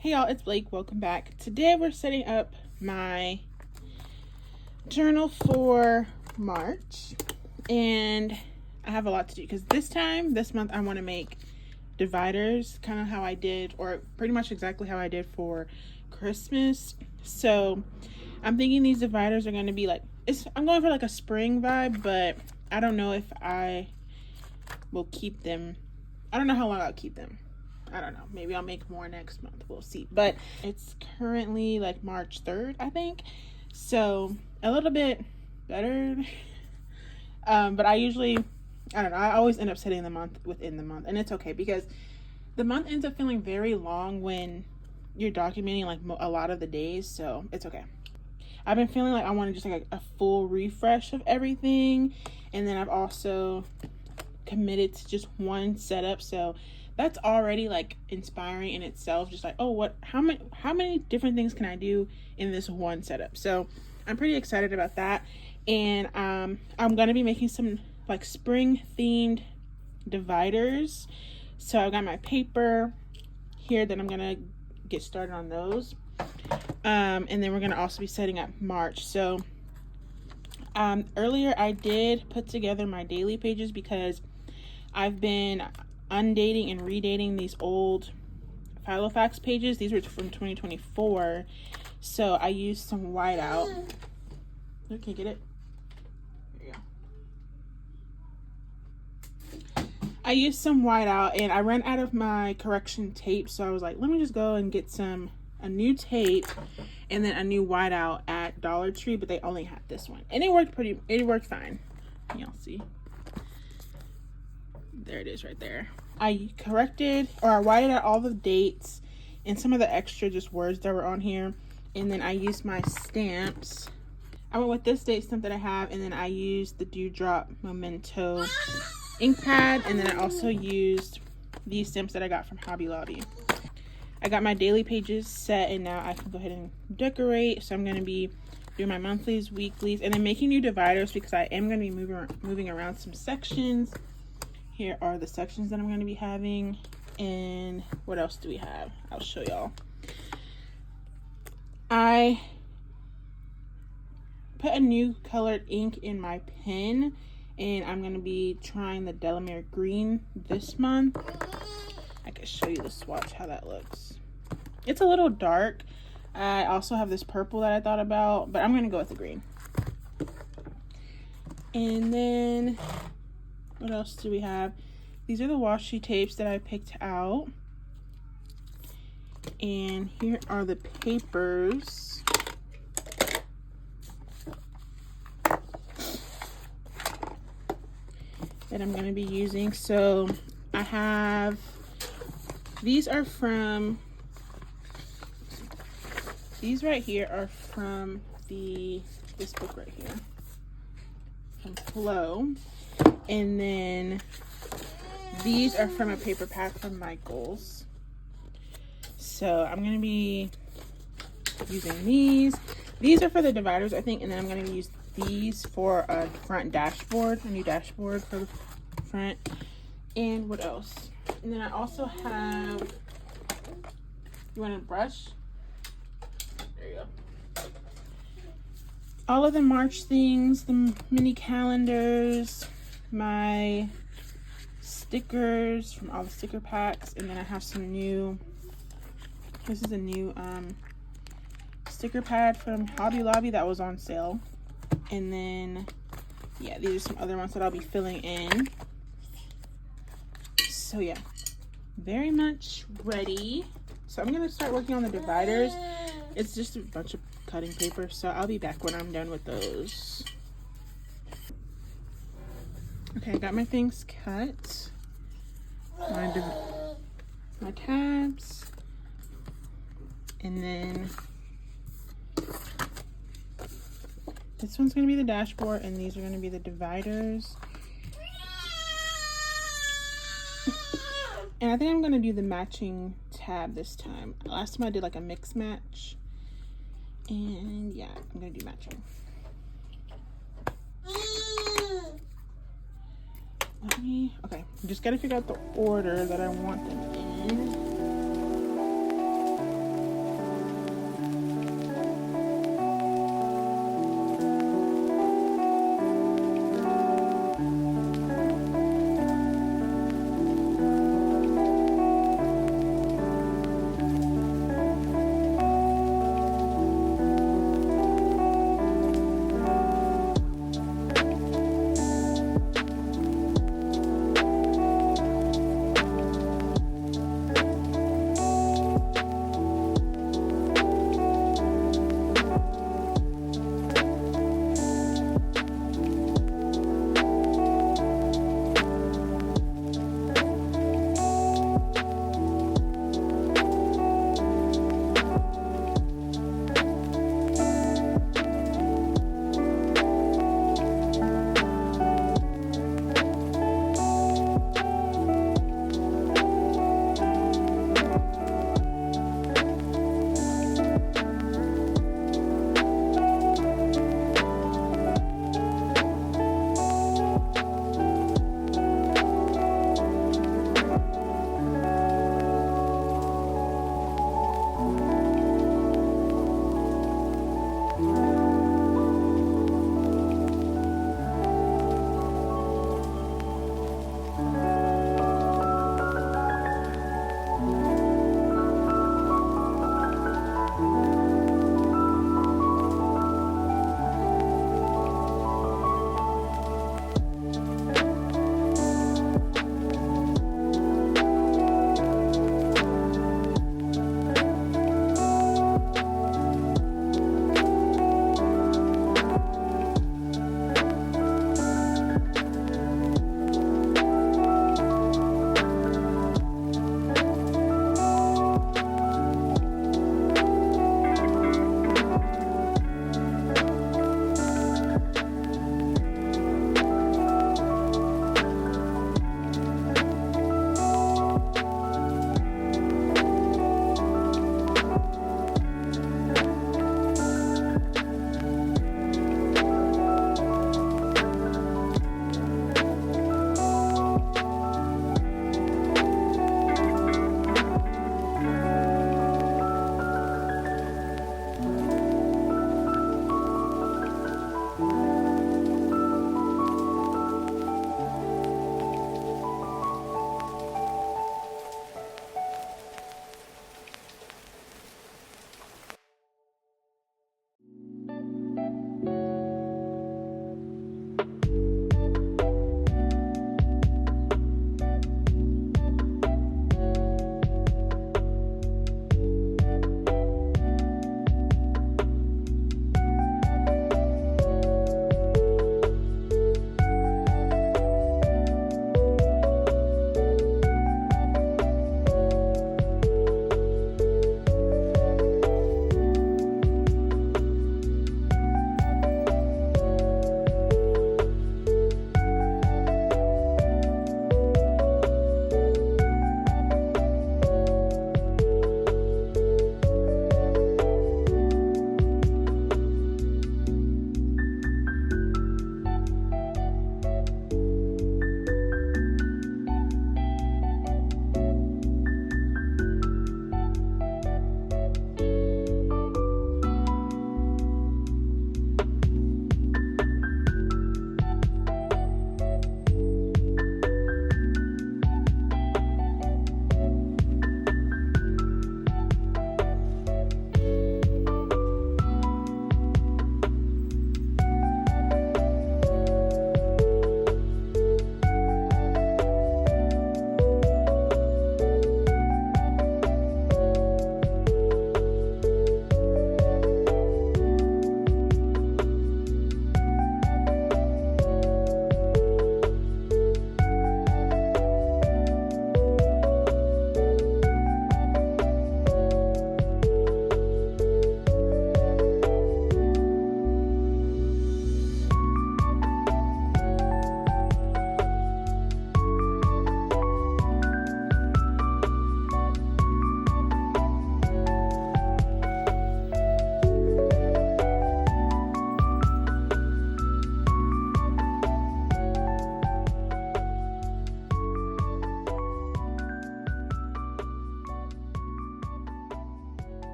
Hey y'all, it's Blake. Welcome back. Today we're setting up my journal for March, and I have a lot to do because this month, I want to make dividers, kind of how I did, or pretty much exactly how I did for Christmas. So I'm thinking these dividers are going to be like, I'm going for like a spring vibe, but I don't know if I will keep them. I don't know how long I'll keep them. I don't know. Maybe I'll make more next month. We'll see. But it's currently like March 3rd, I think. So a little bit better. But I don't know. I always end up setting the month within the month. And it's okay because the month ends up feeling very long when you're documenting like a lot of the days. So it's okay. I've been feeling like I want to just like a full refresh of everything. And then I've also committed to just one setup. So that's already like inspiring in itself. Just like, oh, how many different things can I do in this one setup? So I'm pretty excited about that. And I'm gonna be making some like spring themed dividers. So I've got my paper here that I'm gonna get started on those. And then we're gonna also be setting up March. So earlier I did put together my daily pages because I've been undating and redating these old Filofax pages. These were from 2024. So I used some whiteout. Look, can you get it? There you go. I used some whiteout and I ran out of my correction tape. So I was like, let me just go and get a new tape and then a new whiteout at Dollar Tree, but they only had this one. And it worked fine. Y'all see? There it is right there. I whited out all the dates and some of the extra just words that were on here. And then I used my stamps. I went with this date stamp that I have, and then I used the Dewdrop Memento ink pad. And then I also used these stamps that I got from Hobby Lobby. I got my daily pages set, and now I can go ahead and decorate. So I'm going to be doing my monthlies, weeklies, and then making new dividers because I am going to be moving around some sections. Here are the sections that I'm going to be having. And what else do we have? I'll show y'all. I put a new colored ink in my pen. And I'm going to be trying the Delamere Green this month. I can show you the swatch, how that looks. It's a little dark. I also have this purple that I thought about. But I'm going to go with the green. And then what else do we have? These are the washi tapes that I picked out. And here are the papers. That I'm going to be using. So I have, these right here are from this book right here. From Flow. And then these are from a paper pack from Michaels. So I'm going to be using these. These are for the dividers, I think. And then I'm going to use these for a front dashboard, a new dashboard for the front. And what else? And then I also have, you want a brush? There you go. All of the March things, the mini calendars, my stickers from all the sticker packs, and then I have some new, this is a new sticker pad from Hobby Lobby that was on sale. And then yeah, these are some other ones that I'll be filling in. So yeah, very much ready. So I'm gonna start working on the dividers. It's just a bunch of cutting paper, so I'll be back when I'm done with those. Okay, I got my things cut. My tabs. And then this one's going to be the dashboard, and these are going to be the dividers. And I think I'm going to do the matching tab this time. Last time I did like a mix match. And yeah, I'm going to do matching. Okay, just got to figure out the order that I want them in.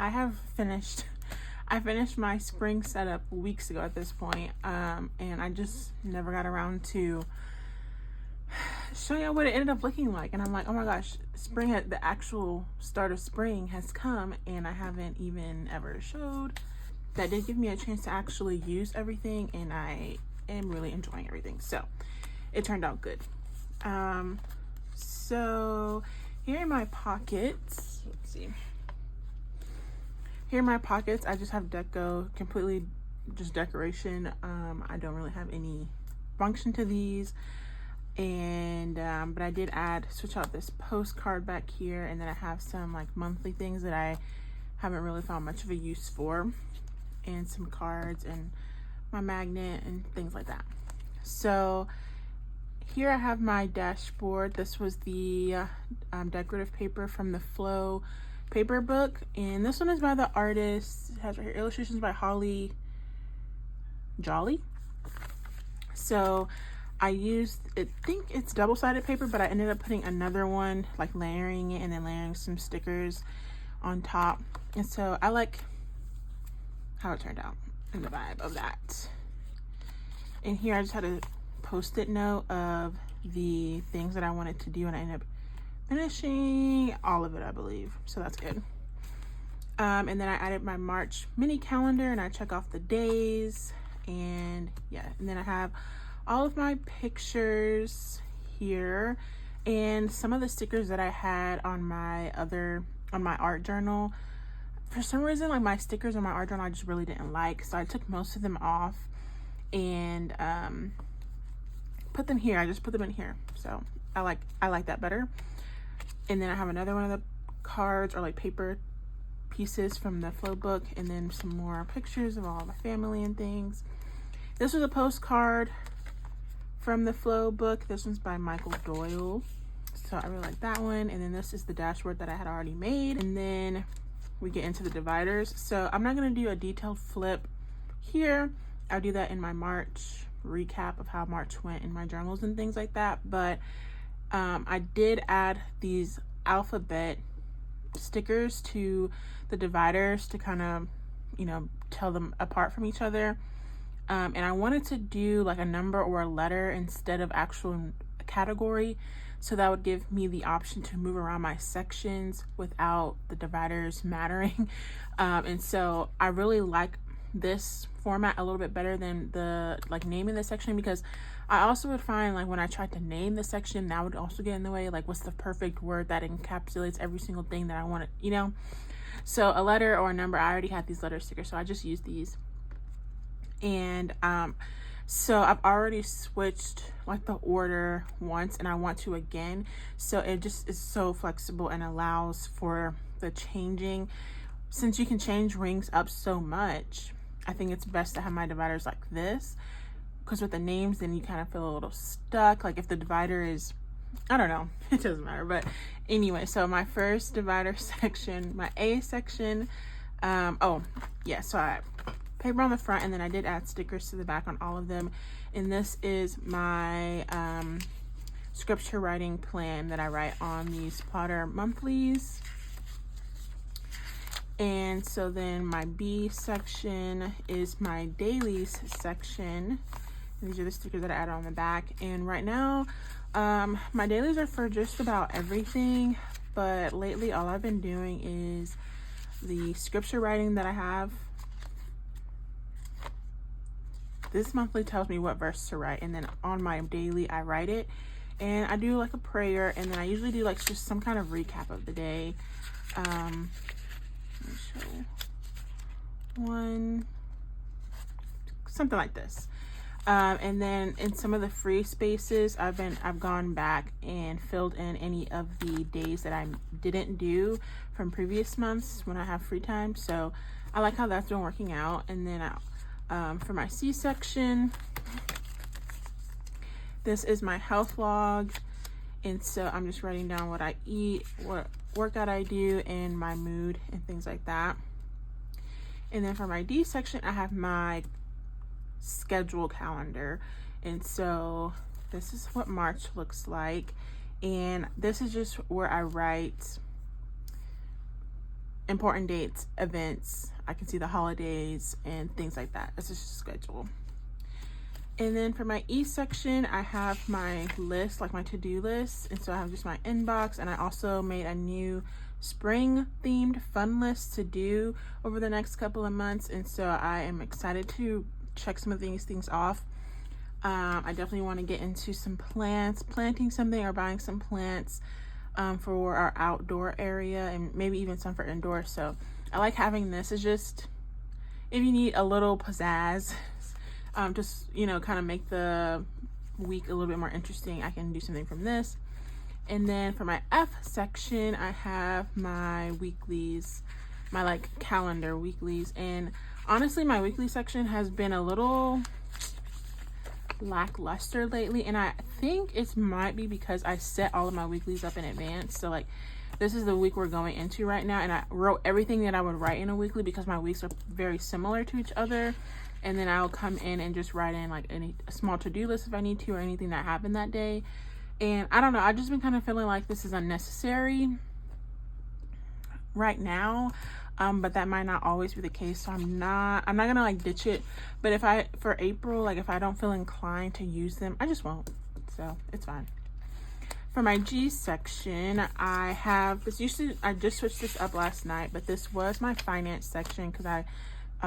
I finished my spring setup weeks ago at this point, and I just never got around to showing you what it ended up looking like. And I'm like, oh my gosh, the actual start of spring has come, and I haven't even ever showed. That did give me a chance to actually use everything, and I am really enjoying everything. So it turned out good. So here in my pockets, let's see. Here in my pockets, I just have completely just decoration. I don't really have any function to these. And but I did switch out this postcard back here, and then I have some like monthly things that I haven't really found much of a use for, and some cards and my magnet and things like that. So here I have my dashboard. This was the decorative paper from the Flow paper book, and this one is by the artist. It has right here illustrations by Holly Jolly. So I used, I think it's double-sided paper, but I ended up putting another one, like layering it and then layering some stickers on top. And so I like how it turned out and the vibe of that. And here I just had a post-it note of the things that I wanted to do, and I ended up finishing all of it, I believe. So that's good. And then I added my March mini calendar, and I check off the days, and yeah. And then I have all of my pictures here, and some of the stickers that I had on my art journal. For some reason, like my stickers on my art journal I just really didn't like, so I took most of them off and put them here. I just put them in here, so I like that better. And then I have another one of the cards, or like paper pieces from the Flow book, and then some more pictures of all my family and things. This was a postcard from the Flow book. This one's by Michael Doyle, so I really like that one. And then this is the dashboard that I had already made. And then we get into the dividers. So I'm not going to do a detailed flip here. I'll do that in my March recap of how March went in my journals and things like that. But I did add these alphabet stickers to the dividers to kind of, you know, tell them apart from each other. And I wanted to do like a number or a letter instead of actual category, so that would give me the option to move around my sections without the dividers mattering. And so I really like this format a little bit better than the like naming the section, because I also would find like when I tried to name the section, that would also get in the way. Like, what's the perfect word that encapsulates every single thing that I want to, you know? So a letter or a number, I already had these letter stickers, so I just used these. And so I've already switched like the order once, and I want to again. So it just is so flexible and allows for the changing. Since you can change rings up so much, I think it's best to have my dividers like this, because with the names, then you kind of feel a little stuck. Like if the divider is, I don't know, it doesn't matter. But anyway, so my first divider section, my A section, oh yeah, so I paper on the front, and then I did add stickers to the back on all of them. And this is my scripture writing plan that I write on these Plotter monthlies. And so then my B section is my dailies section. These are the stickers that I added on the back. And right now, my dailies are for just about everything, but lately all I've been doing is the scripture writing that I have. This monthly tells me what verse to write, and then on my daily I write it, and I do like a prayer, and then I usually do like just some kind of recap of the day. Let me show one, something like this. And then in some of the free spaces, I've gone back and filled in any of the days that I didn't do from previous months when I have free time. So I like how that's been working out. And then for my C section, this is my health log. And so I'm just writing down what I eat, what workout I do, and my mood and things like that. And then for my D section, I have my schedule calendar. And so this is what March looks like. And this is just where I write important dates, events. I can see the holidays and things like that. It's just a schedule. And then for my E section, I have my list, like my to-do list. And so I have just my inbox, and I also made a new spring themed fun list to do over the next couple of months. And so I am excited to check some of these things off. I definitely want to get into some plants, planting something or buying some plants for our outdoor area, and maybe even some for indoor. So I like having this. It's just, if you need a little pizzazz, just, you know, kind of make the week a little bit more interesting, I can do something from this. And then for my F section, I have my weeklies, my like calendar weeklies. And honestly, my weekly section has been a little lackluster lately, and I think it might be because I set all of my weeklies up in advance. So like, this is the week we're going into right now, and I wrote everything that I would write in a weekly because my weeks are very similar to each other. And then I'll come in and just write in like a small to-do list if I need to, or anything that happened that day. And I don't know, I've just been kind of feeling like this is unnecessary right now. But that might not always be the case. So I'm not gonna like ditch it. But for April, like if I don't feel inclined to use them, I just won't. So it's fine. For my G section, I have this. I just switched this up last night, but this was my finance section because I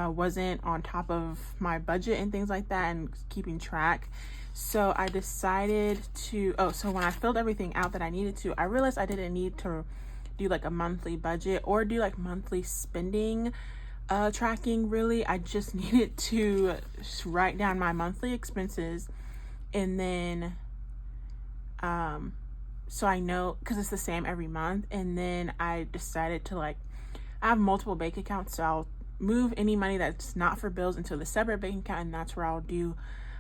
wasn't on top of my budget and things like that and keeping track. So I decided to, so when I filled everything out that I needed to, I realized I didn't need to do like a monthly budget or do like monthly spending tracking. Really, I just needed to write down my monthly expenses, and then so I know, because it's the same every month. And then I decided to I have multiple bank accounts, so I'll move any money that's not for bills into the separate bank account, and that's where I'll do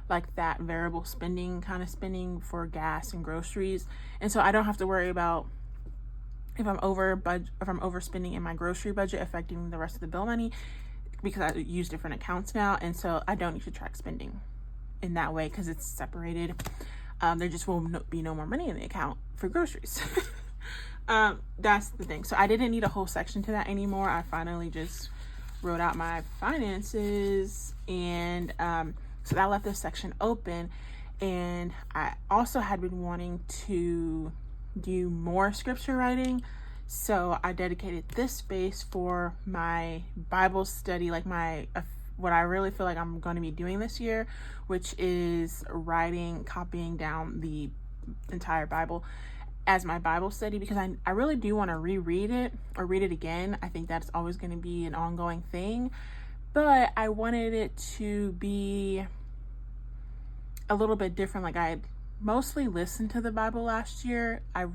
like that variable spending kind of spending for gas and groceries. And so I don't have to worry about if I'm overspending in my grocery budget affecting the rest of the bill money, because I use different accounts now. And so I don't need to track spending in that way because it's separated. There just will be no more money in the account for groceries. That's the thing. So I didn't need a whole section to that anymore. I finally just wrote out my finances, and so that left this section open. And I also had been wanting to do more scripture writing, so I dedicated this space for my Bible study, like my what I really feel like I'm going to be doing this year, which is copying down the entire Bible as my Bible study, because I really do want to reread it or read it again. I think that's always going to be an ongoing thing, but I wanted it to be a little bit different. Like, I mostly listened to the Bible last year. I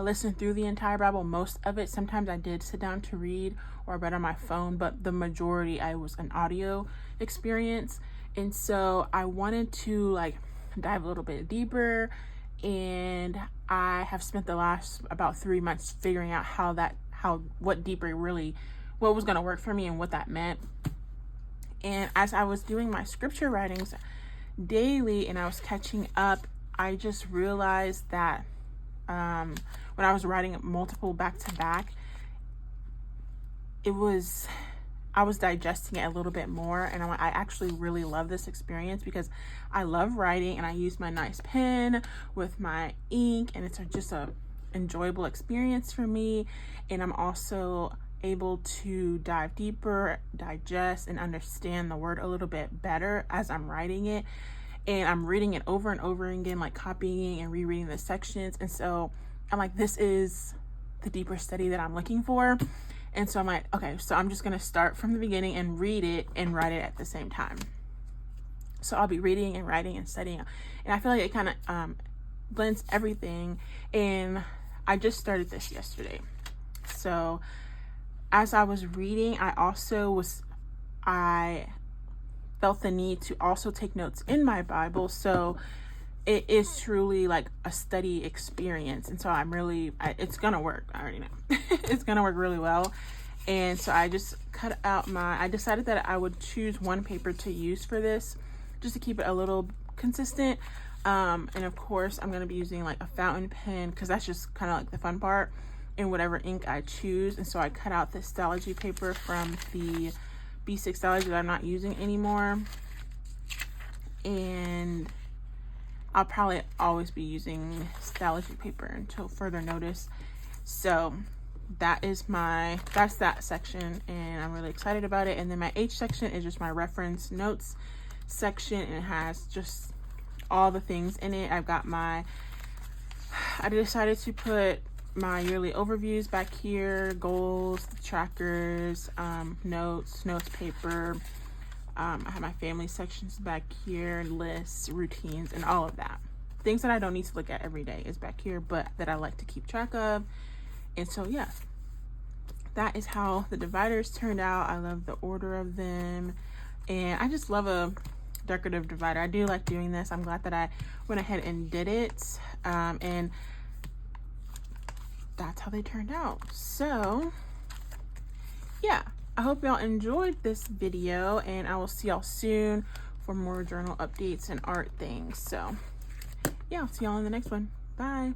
listened through the entire Bible, most of it. Sometimes I did sit down to read or read on my phone, but the majority I was an audio experience. And so I wanted to dive a little bit deeper, and I have spent the last about 3 months figuring out what was going to work for me and what that meant. And as I was doing my scripture writings daily and I was catching up, I just realized that when I was writing multiple back to back, I was digesting it a little bit more, and I actually really love this experience because I love writing and I use my nice pen with my ink, and it's just a enjoyable experience for me. And I'm also able to dive deeper, digest, and understand the word a little bit better as I'm writing it. And I'm reading it over and over again, like copying and rereading the sections. And so I'm like, this is the deeper study that I'm looking for. And so I'm like, okay, so I'm just going to start from the beginning and read it and write it at the same time. So I'll be reading and writing and studying. And I feel like it kind of blends everything. And I just started this yesterday. So as I was reading, I felt the need to also take notes in my Bible. So it is truly like a study experience. And so it's going to work. I already know. It's going to work really well. And so I just I decided that I would choose one paper to use for this, just to keep it a little consistent. And of course, I'm going to be using like a fountain pen, because that's just kind of like the fun part. in whatever ink I choose. And so I cut out the Stalogy paper from the B6 Stalogy that I'm not using anymore. And I'll probably always be using Stalogy paper until further notice. So that's that section, and I'm really excited about it. And then my H section is just my reference notes section, and it has just all the things in it. I decided to put my yearly overviews back here, goals, trackers, notes paper. I have my family sections back here, lists, routines, and all of that. Things that I don't need to look at every day is back here, but that I like to keep track of. And so, yeah, that is how the dividers turned out. I love the order of them, and I just love a decorative divider. I do like doing this. I'm glad that I went ahead and did it, and that's how they turned out. So, yeah, I hope y'all enjoyed this video, and I will see y'all soon for more journal updates and art things. So, yeah, I'll see y'all in the next one. Bye.